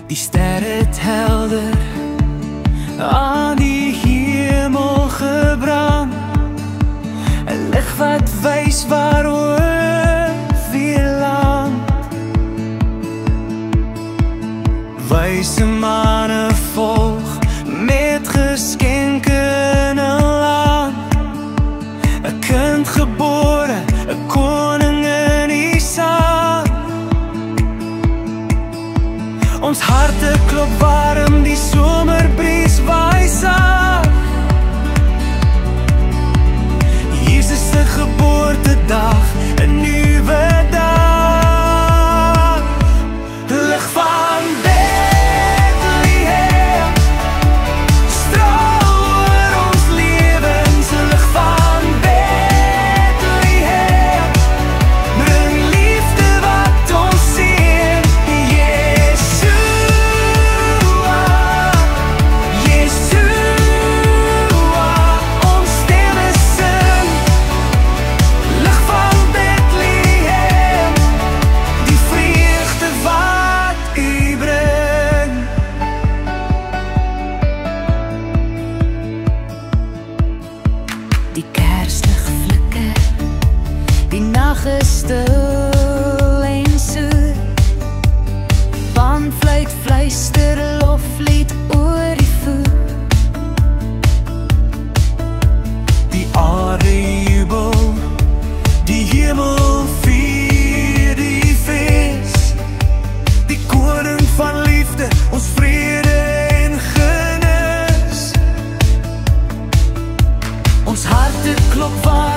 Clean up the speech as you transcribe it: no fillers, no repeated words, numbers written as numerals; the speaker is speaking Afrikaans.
Die sterre het helder aan die hemel gebrand, 'n lig wat wys waaroor weer land. Wyse manne volg met geskenke in 'n land, 'n kind gebore, 'n koning in die saal. Ons harte klop warm, die somerbries waai saam. Jesus se geboortedag, 'n nuwe dag. Lig van Bethlehem straal oor ons lewens. Lig van Bethlehem bring liefde wat ons seën. Die kerslig flikker, die nag is stil en soet. Panfluit fluister loflied oor die voet. Die aarde jubel, die hemel vier die fees. Die koning van liefde, ons vrede en genis. Ons harte klop waar